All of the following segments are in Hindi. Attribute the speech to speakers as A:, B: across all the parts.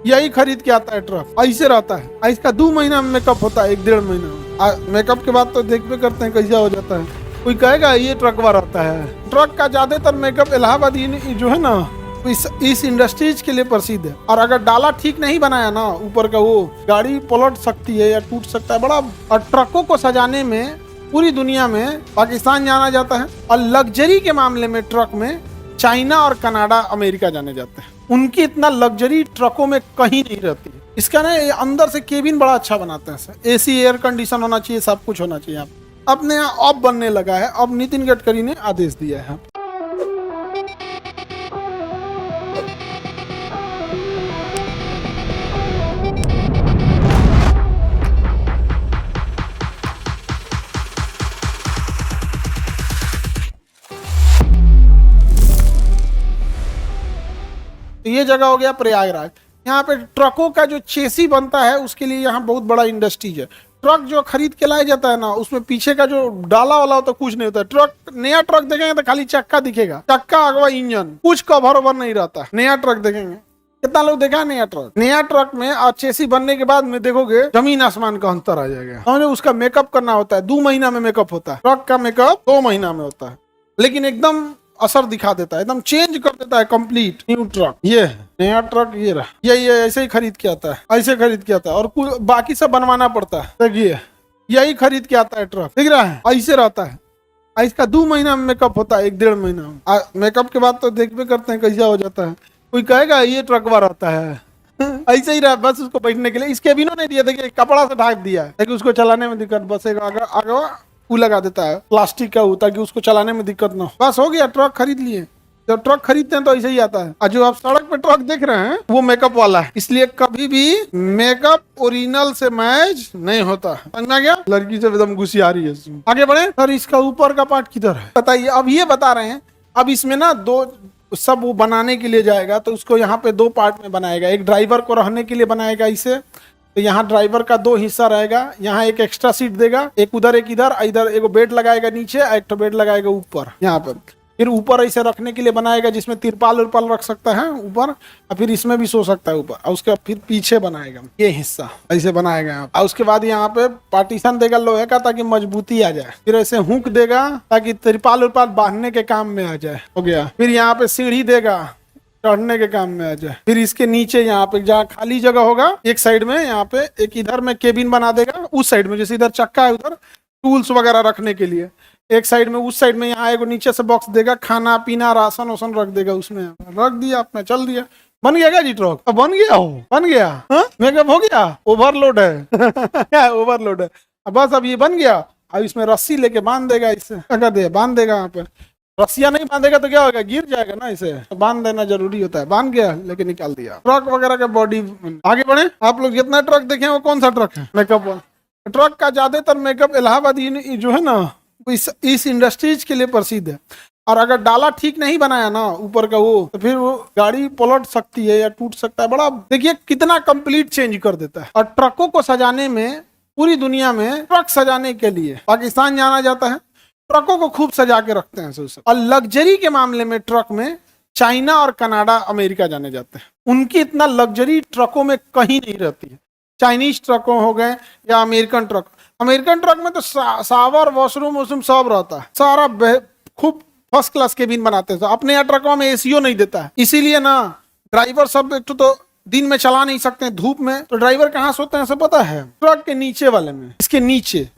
A: यही खरीद के आता है ट्रक, ऐसे रहता है। इसका 2 महीना में मेकअप होता है, 1-1.5 महीना। मेकअप के बाद तो देखते करते हैं कैसा हो जाता है। कोई कहेगा ये ट्रकवा रहता है। ट्रक का ज्यादातर मेकअप इलाहाबाद जो है ना, इस इंडस्ट्रीज के लिए प्रसिद्ध है। और अगर डाला ठीक नहीं बनाया ना ऊपर का, वो गाड़ी पलट सकती है या टूट सकता है बड़ा। और ट्रकों को सजाने में पूरी दुनिया में पाकिस्तान जाना जाता है, और लग्जरी के मामले में ट्रक में चाइना और कनाडा, अमेरिका जाने जाते हैं। उनकी इतना लग्जरी ट्रकों में कहीं नहीं रहती है। इसका ना अंदर से केबिन बड़ा अच्छा बनाते हैं सर। एसी, एयर कंडीशन होना चाहिए, सब कुछ होना चाहिए। आप अपने यहाँ अब बनने लगा है, अब नितिन गडकरी ने आदेश दिया है। तो ये जगह हो गया प्रयागराज। यहाँ पे ट्रकों का जो चेसी बनता है उसके लिए यहाँ बहुत बड़ा इंडस्ट्रीज है। ट्रक जो खरीद के लाया जाता है ना, उसमें पीछे का जो डाला वाला होता है कुछ नहीं होता है। ट्रक, नया ट्रक देखेंगे तो खाली चक्का दिखेगा, चक्का अगवा इंजन, कुछ कवर ओवर नहीं रहता। नया ट्रक देखेंगे, कितना लोग देखा है नया ट्रक? नया ट्रक में और चेसी बनने के बाद में देखोगे जमीन आसमान का अंतर आ जाएगा। समझो, उसका मेकअप करना होता है, 2 महीना में मेकअप होता है। ट्रक का मेकअप 2 महीना में होता है, लेकिन एकदम असर दिखा देता है, एकदम चेंज कर देता है कंप्लीट। न्यू ट्रक ये है, नया ट्रक ये रहा। ये ऐसे ही खरीद के आता है, ऐसे खरीद के आता है, और बाकी सब बनवाना पड़ता है। देखिए, यही खरीद के आता है ट्रक, दिख रहा है, ऐसे रहता है। इसका 2 महीना में मेकअप होता है, 1-1.5 महीना। मेकअप के बाद तो देखते करते हैं कैसा हो जाता है। कोई कहेगा ये ट्रकवा रहता है। ऐसे ही रहा, बस उसको बैठने के लिए इसके भी नहीं दिया, देखिए कपड़ा से ढाक दिया है, ताकि उसको चलाने में दिक्कत। बस एक आगे वो लगा देता है प्लास्टिक का, ताकि उसको चलाने में दिक्कत ना हो। बस हो गया, ट्रक खरीद लिए। जब ट्रक खरीदते हैं तो ऐसे ही आता है। और जो आप सड़क पे ट्रक देख रहे हैं वो मेकअप वाला है, इसलिए कभी भी मेकअप ओरिजिनल से मैच नहीं होता। समझ में गया? लड़की से एकदम गुस्सियारी है। आगे बढ़े सर, इसका ऊपर का पार्ट किधर है बताइए? अब ये बता रहे हैं। अब इसमें ना दो सब वो बनाने के लिए जाएगा, तो उसको यहाँ पे 2 पार्ट में बनाएगा। एक ड्राइवर को रहने के लिए बनाएगा इसे, तो यहाँ ड्राइवर का 2 हिस्सा रहेगा। यहाँ एक एक्स्ट्रा सीट देगा, एक उधर एक इधर। इधर एक बेड लगाएगा नीचे, एक तो बेड लगाएगा ऊपर यहाँ पे। फिर ऊपर ऐसे रखने के लिए बनाएगा जिसमें तिरपाल उरपाल रख सकता है ऊपर, और फिर इसमें भी सो सकता है ऊपर। और उसके बाद फिर पीछे बनाएगा ये हिस्सा, ऐसे बनाएगा यहाँ। और उसके बाद यहाँ पे पार्टीशन देगा लोहे का, ताकि मजबूती आ जाए। फिर ऐसे हुक देगा ताकि तिरपाल उरपाल बांधने के काम में आ जाए। हो गया। फिर यहाँ पे सीढ़ी देगा, चढ़ने के काम में आ जाए। फिर इसके नीचे यहाँ पे जहाँ खाली जगह होगा एक साइड में, यहाँ पे एक इधर में केबिन बना देगा। उस साइड में जैसे इधर चक्का है, उधर टूल्स वगैरह रखने के लिए। एक साइड में, उस साइड में यहाँ एक नीचे से बॉक्स देगा, खाना पीना राशन वासन रख देगा उसमें। रख दिया आपने, चल दिया, बन गया क्या जी ट्रक? अब बन गया हो, बन गया। मेकअप हो गया, ओवरलोड है। क्या ओवरलोड है? बस अब ये बन गया। अब इसमें रस्सी लेके बांध देगा, इससे कर दे, बांध देगा। यहाँ पे रस्सियां नहीं बांधेगा तो क्या होगा? गिर जाएगा ना, इसे बांध देना जरूरी होता है। बांध गया, लेके निकाल दिया। ट्रक वगैरह का बॉडी। आगे बढ़े। आप लोग जितना ट्रक देखे वो कौन सा ट्रक है? मेकअप वाला ट्रक का ज्यादातर मेकअप इलाहाबाद जो है ना, इस इंडस्ट्रीज के लिए प्रसिद्ध है। और अगर डाला ठीक नहीं बनाया ना ऊपर का, वो तो फिर वो गाड़ी पलट सकती है या टूट सकता है बड़ा। देखिए कितना कंप्लीट चेंज कर देता है। और ट्रकों को सजाने में पूरी दुनिया में, ट्रक सजाने के लिए पाकिस्तान जाना जाता है। ट्रकों को खूब सजा के रखते हैं। और लग्जरी के मामले में ट्रक में चाइना और कनाडा, अमेरिका जाने जाते हैं। उनकी इतना लग्जरी ट्रकों में कहीं नहीं रहती है। चाइनीज ट्रकों हो गए या अमेरिकन ट्रक। अमेरिकन ट्रक में तो शावर, वॉशरूम वॉशरूम सब रहता है, सारा खूब फर्स्ट क्लास केबिन बनाते हैं। अपने यहाँ ट्रकों में एसीओ नहीं देता है, इसीलिए ना ड्राइवर सब एक तो दिन में चला नहीं सकते हैं धूप में। तो ड्राइवर कहाँ सोते हैं सब पता है? ट्रक के नीचे वाले में, इसके नीचे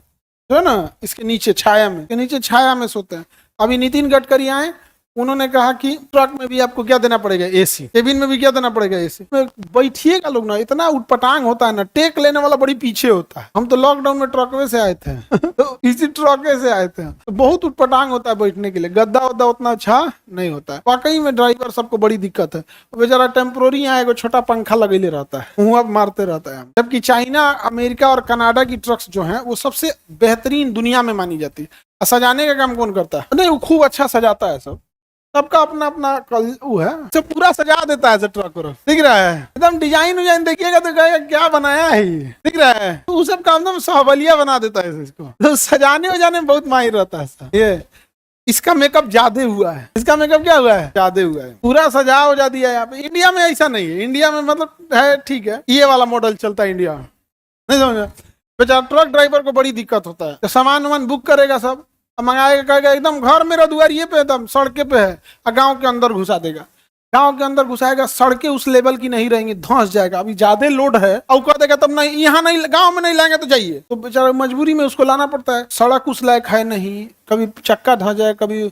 A: जो है ना, इसके नीचे छाया में, नीचे छाया में सोते हैं। अभी नितिन गडकरी आए, उन्होंने कहा कि ट्रक में भी आपको क्या देना पड़ेगा? एसी। केबिन में भी क्या देना पड़ेगा? एसी। बैठिएगा लोग ना, इतना उटपटांग होता है ना, टेक लेने वाला बड़ी पीछे होता है। हम तो लॉकडाउन में ट्रकवे से आए थे। तो इसी ट्रकवे से आए थे। तो बहुत उटपटांग होता है बैठने के लिए, गद्दा वद्दा उतना अच्छा नहीं होता है। वाकई में ड्राइवर सबको बड़ी दिक्कत है। बेचारा टेम्पोररी यहाँ एक छोटा पंखा लगेले रहता है, मुँह मारते रहता है। जबकि चाइना, अमेरिका और कनाडा की ट्रक्स जो है वो सबसे बेहतरीन दुनिया में मानी जाती है। सजाने का काम कौन करता है? नहीं, वो खूब अच्छा सजाता है। सबका अपना अपना वो है, सब पूरा सजा देता है ट्रक को। दिख रहा है एकदम डिजाइन उजाइन देखिएगा तो कहेगा क्या बनाया है ये। दिख रहा है तो सब काम एकदम सहबलिया बना देता है इसको। तो सजाने वजाने में बहुत माहिर रहता है ये। इसका मेकअप ज्यादा हुआ है, इसका मेकअप क्या हुआ है, ज्यादा हुआ है, पूरा सजा हो जा दिया है यहाँ पे। इंडिया में ऐसा नहीं है, इंडिया में मतलब है ठीक है, ये वाला मॉडल चलता है इंडिया में, नहीं समझ। बेचारा ट्रक ड्राइवर को बड़ी दिक्कत होता है, तो सामान वामान बुक करेगा, सब मंगाएगा, कहेगा एकदम घर मेरा दुआरिये पे एकदम सड़के पे है, और गाँव के अंदर घुसा देगा, गांव के अंदर घुसाएगा, सड़कें उस लेवल की नहीं रहेंगी, धंस जाएगा, अभी ज्यादा लोड है, और कह देगा तब नहीं, यहाँ नहीं, गांव में नहीं लाएंगे तो जाइए, तो बेचारा मजबूरी में उसको लाना पड़ता है। सड़क उस लायक है नहीं, कभी चक्का धंस जाए, कभी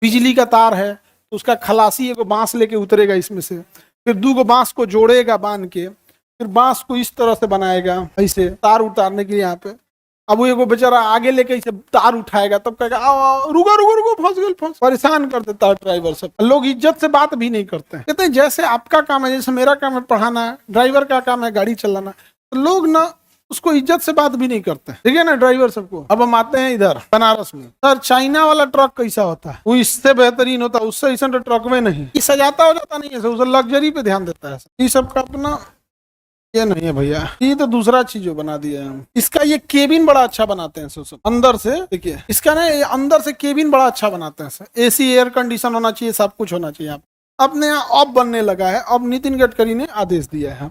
A: बिजली का तार है, तो उसका खलासी एगो बांस लेके उतरेगा इसमें से, फिर 2 बांस को जोड़ेगा बांध के, फिर बांस को इस तरह से बनाएगा ऐसे तार उतारने के लिए यहाँ पे। अब वो एगो बेचारा आगे लेके इसे तार उठाएगा, तब कहेगा आओ रुको रुको रुको, फंस गए, फंस, परेशान कर देता है ड्राइवर सब। लोग इज्जत से बात भी नहीं करते हैं, कहते हैं जैसे आपका काम है, जैसे मेरा काम है पढ़ाना, ड्राइवर का काम है गाड़ी चलाना, तो लोग ना उसको इज्जत से बात भी नहीं करते, ठीक है ना ड्राइवर सबको। अब हम आते हैं इधर बनारस में, सर चाइना वाला ट्रक कैसा होता है, वो इससे बेहतरीन होता है, उससे ऐसा ट्रक में नहीं, ये सजाता हो जाता नहीं है, उसे लग्जरी पे ध्यान देता है, ये सबका अपना ये नहीं है भैया, ये तो दूसरा चीज बना दिया है हम। इसका ये केबिन बड़ा अच्छा बनाते हैं सब अंदर से, देखिए इसका ना अंदर से केबिन बड़ा अच्छा बनाते हैं, एसी एयर कंडीशन होना चाहिए, सब कुछ होना चाहिए। अपने यहाँ अब बनने लगा है, अब नितिन गडकरी ने आदेश दिया है।